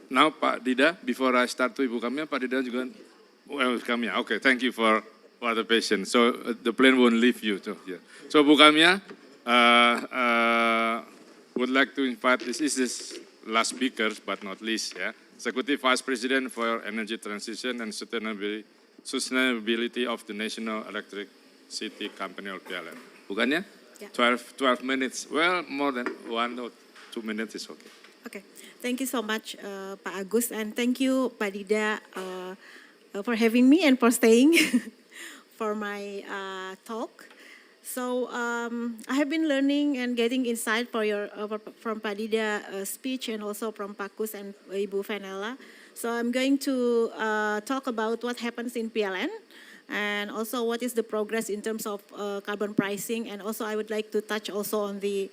Now Pak Dida, before I start to Ibu Kamia, Pak Dida juga, Kamia. Okay, thank you for the patience. So the plane won't leave you. So Bu Kamia, would like to invite, this is this last speaker, but not least, Executive Vice President for Energy Transition and Sustainability of the National Electricity Company or PLN. Bukannya? Yeah. 12 minutes, well, more than 1 or 2 minutes is okay. Okay, thank you so much, Pak Agus, and thank you, Pak Dida, for having me and for staying for my talk. So I have been learning and getting insight from Pak Dida speech and also from Pak Kus and Ibu Fenella. So I'm going to talk about what happens in PLN and also what is the progress in terms of carbon pricing, and also I would like to touch also on the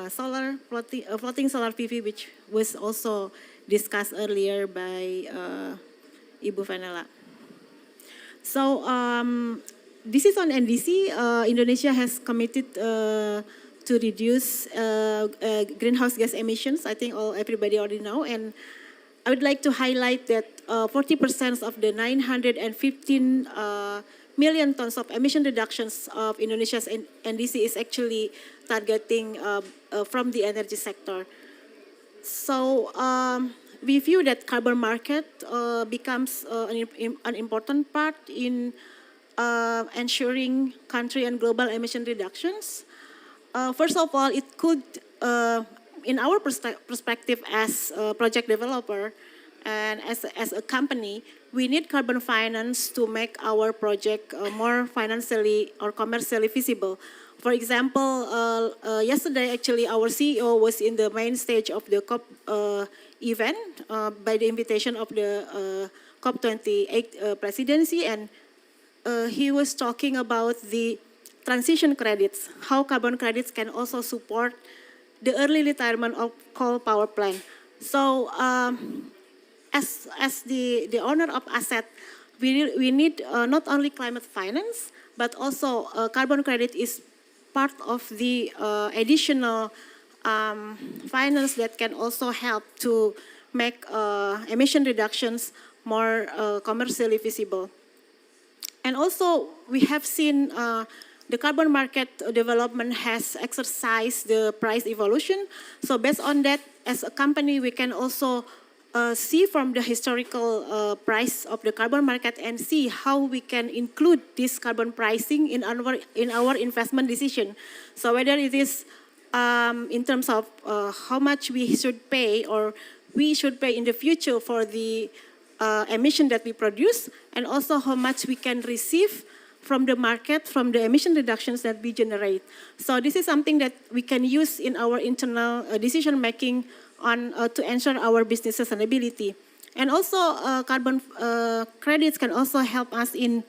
floating solar PV, which was also discussed earlier by Ibu Fenella. So this is on NDC. Indonesia has committed to reduce greenhouse gas emissions. I think everybody already know, and I would like to highlight that 40% of the 915 million tons of emission reductions of Indonesia's NDC is actually targeting from the energy sector. So we view that carbon market becomes an important part in ensuring country and global emission reductions. First of all, it could, in our perspective as a project developer and as a company, we need carbon finance to make our project more financially or commercially feasible. For example, yesterday actually our CEO was in the main stage of the COP event by the invitation of the COP28 presidency, and he was talking about the transition credits, how carbon credits can also support the early retirement of coal power plant. So as the owner of asset, we need not only climate finance, but also carbon credit is part of the additional finance that can also help to make emission reductions more commercially feasible. And also we have seen the carbon market development has exercised the price evolution. So based on that, as a company, we can also see from the historical price of the carbon market and see how we can include this carbon pricing in our investment decision. So whether it is in terms of how much we should pay or we should pay in the future for the emission that we produce, and also how much we can receive from the market, from the emission reductions that we generate. So this is something that we can use in our internal decision making on to ensure our business sustainability. And also carbon credits can also help us in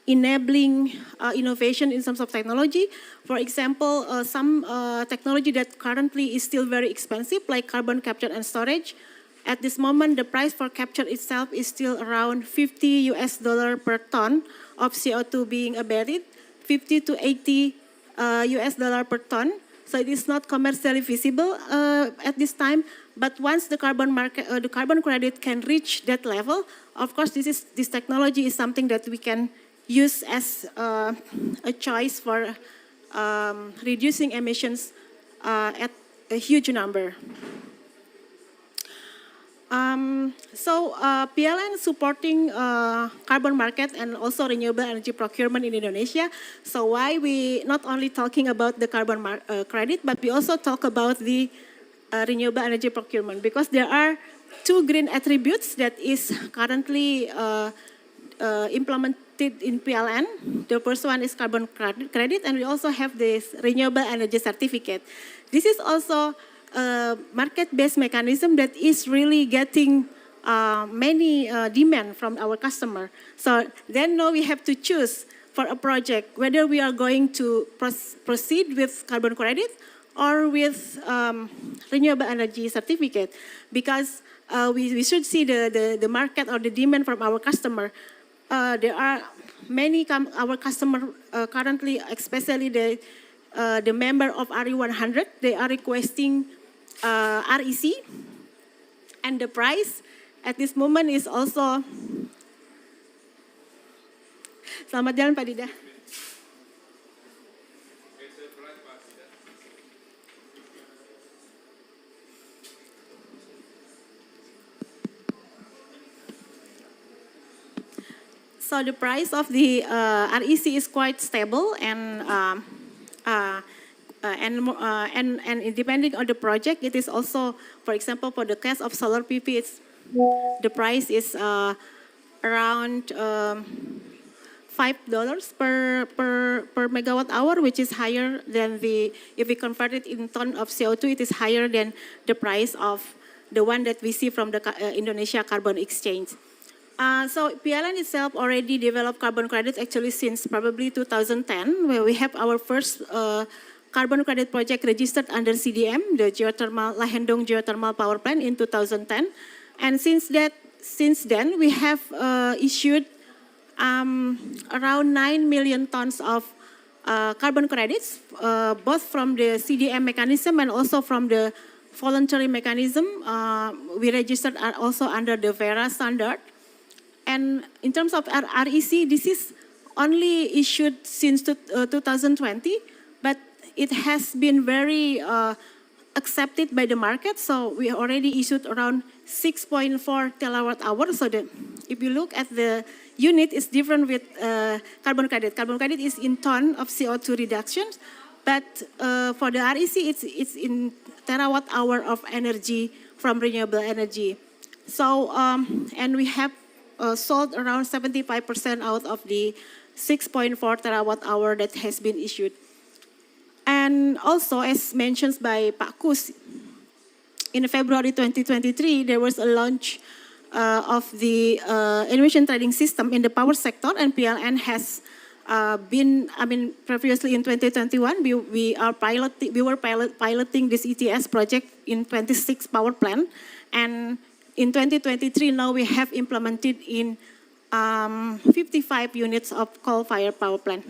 enabling innovation in terms of technology. For example, some technology that currently is still very expensive, like carbon capture and storage. At this moment, the price for capture itself is still around $50 per ton of CO2 being emitted, 50 to 80 US dollar per ton. So it is not commercially feasible at this time. But once the carbon market, the carbon credit can reach that level, of course, this technology is something that we can use as a choice for reducing emissions at a huge number. PLN supporting carbon market and also renewable energy procurement in Indonesia. So why we not only talking about the carbon credit, but we also talk about the renewable energy procurement, because there are two green attributes that is currently implemented in PLN. The first one is carbon credit, and we also have this renewable energy certificate. This is also market-based mechanism that is really getting many demand from our customer. So then now we have to choose for a project whether we are going to proceed with carbon credit or with renewable energy certificate, because we should see the market or the demand from our customer. There are many our customer currently, especially the member of RE100, they are requesting REC, and the price at this moment is also, selamat jalan Pak Dida. So the price of the REC is quite stable and depending on the project, it is also, for example, for the case of solar PV, the price is around $5 per megawatt hour, which is higher than if we convert it in ton of CO2, it is higher than the price of the one that we see from the Indonesia Carbon Exchange. So PLN itself already developed carbon credits actually since probably 2010, where we have our first carbon credit project registered under CDM, the Lahendong Geothermal Power Plant in 2010. And since then, we have issued around 9 million tons of carbon credits, both from the CDM mechanism and also from the voluntary mechanism. We registered also under the Verra standard. And in terms of REC, this is only issued since 2020, but it has been very accepted by the market. So we already issued around 6.4 terawatt hours. So if you look at the unit, it's different with carbon credit. Carbon credit is in ton of CO2 reductions, but for the REC, it's in terawatt hour of energy from renewable energy. So, and we have sold around 75% out of the 6.4 terawatt hour that has been issued. And also, as mentioned by Pak Kus, in February 2023, there was a launch of the emission trading system in the power sector, and PLN has previously in 2021, we were piloting this ETS project in 26 power plant, and in 2023, now we have implemented in 55 units of coal-fired power plant.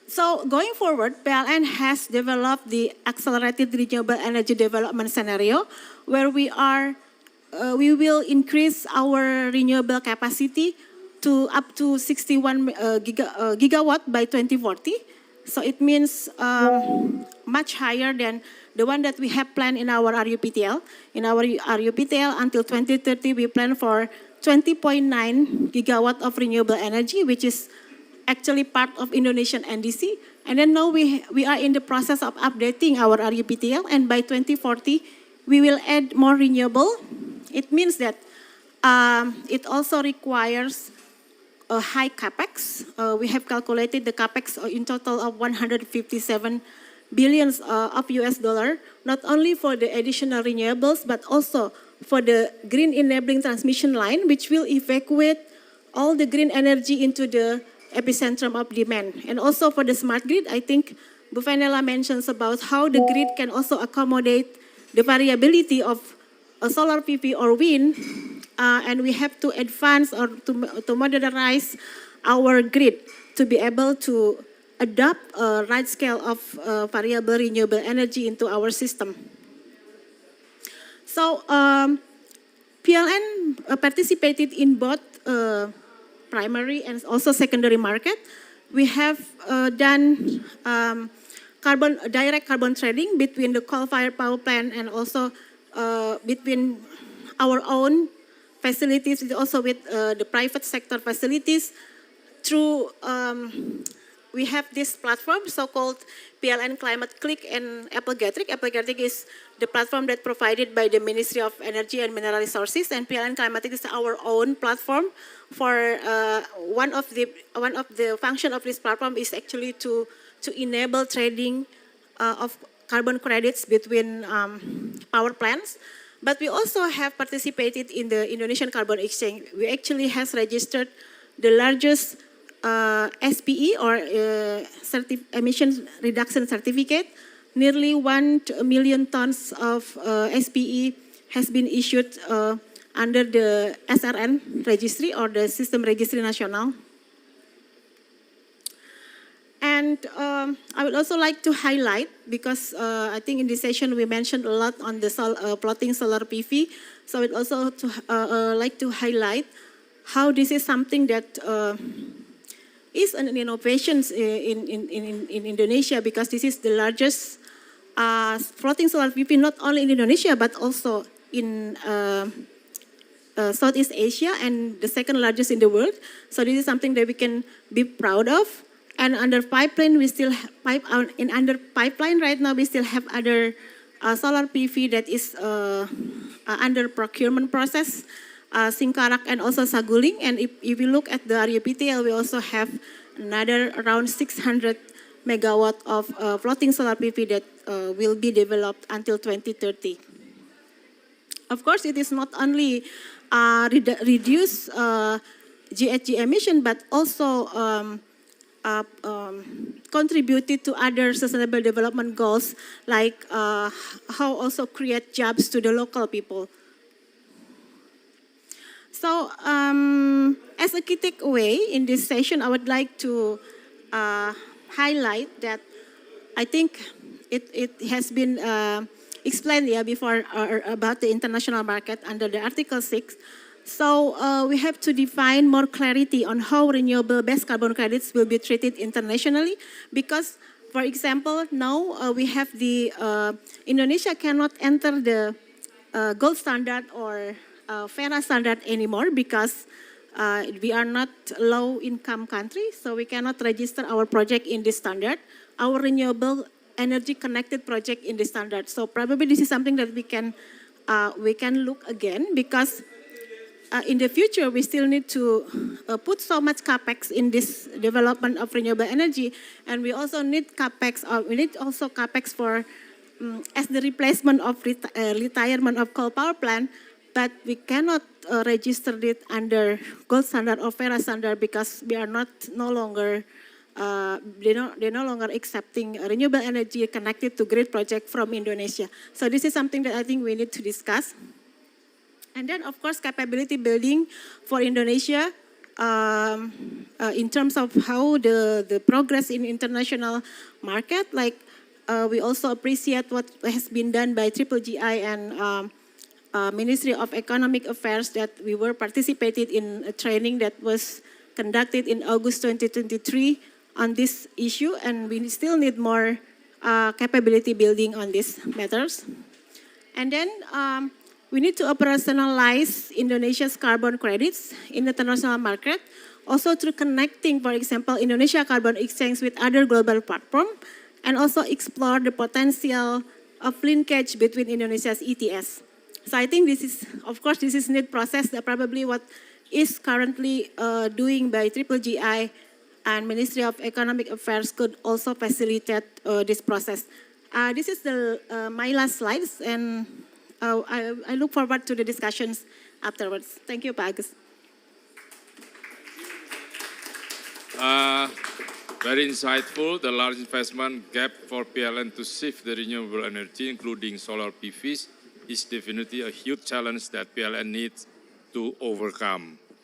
So going forward, PLN has developed the accelerated renewable energy development scenario, where we will increase our renewable capacity to up to 61 gigawatt by 2040. So it means much higher than the one that we have planned in our RUPTL. In our RUPTL, until 2030, we plan for 20.9 gigawatt of renewable energy, which is actually part of Indonesian NDC. And then now we are in the process of updating our RUPTL, and by 2040, we will add more renewable. It means that it also requires a high capex. We have calculated the capex in total of 157 billions of US dollar, not only for the additional renewables, but also for the green enabling transmission line, which will evacuate all the green energy into the epicentrum of demand. And also for the smart grid, I think Bu Fenella mentions about how the grid can also accommodate the variability of a solar PV or wind, and we have to advance or to modernize our grid to be able to adopt a right scale of variable renewable energy into our system. So PLN participated in both primary and also secondary market. We have done direct carbon trading between the coal-fired power plant and also between our own facilities, also with the private sector facilities through we have this platform, so-called PLN Climate Click and Applegatric. Applegatric is the platform that provided by the Ministry of Energy and Mineral Resources, and PLN Climate Click is our own platform. For one of the function of this platform is actually to enable trading of carbon credits between power plants. But we also have participated in the Indonesian Carbon Exchange. We actually has registered the largest SPE or emission reduction certificate. Nearly 1 million tons of SPE has been issued under the SRN registry or the System Registry Nasional. And And I would also like to highlight, because I think in this session we mentioned a lot on the plotting solar PV. So I would also like to highlight how this is something that is an innovation in Indonesia, because this is the largest floating solar PV not only in Indonesia but also in Southeast Asia, and the second largest in the world. So this is something that we can be proud of. And under pipeline, we still have under pipeline right now, we still have other solar PV that is under procurement process, Singkarak and also Saguling. And if you look at the RUPTL, we also have another around 600 megawatt of floating solar PV that will be developed until 2030. Of course, it is not only reduce GHG emission, but also contributed to other sustainable development goals, like how also create jobs to the local people. So as a key takeaway in this session, I would like to highlight that I think it has been explained before about the international market under the Article 6. So we have to define more clarity on how renewable-based carbon credits will be treated internationally, because, for example, now we have the Indonesia cannot enter the gold standard or FERA standard anymore, because we are not low-income country, so we cannot register our project in this standard, our renewable energy connected project in this standard. So probably this is something that we can look again, because in the future, we still need to put so much capex in this development of renewable energy, and we also need capex. We need also capex for as the replacement of retirement of coal power plant, but we cannot register it under gold standard or FERA standard, because we are no longer they're no longer accepting renewable energy connected to grid project from Indonesia. So this is something that I think we need to discuss. And then, of course, capability building for Indonesia in terms of how the progress in international market. Like we also appreciate what has been done by GGI and Ministry of Economic Affairs, that we were participated in a training that was conducted in August 2023 on this issue, and we still need more capability building on these matters. And then we need to operationalize Indonesia's carbon credits in the international market, also through connecting, for example, Indonesia Carbon Exchange with other global platforms, and also explore the potential of linkage between Indonesia's ETS. So I think this is, of course, this is need process that probably what is currently doing by GGI and Ministry of Economic Affairs could also facilitate this process. This is my last slides, and I look forward to the discussions afterwards. Thank you, Pak Agus. Very insightful. The large investment gap for PLN to shift the renewable energy, including solar PVs, is definitely a huge challenge that PLN needs to overcome.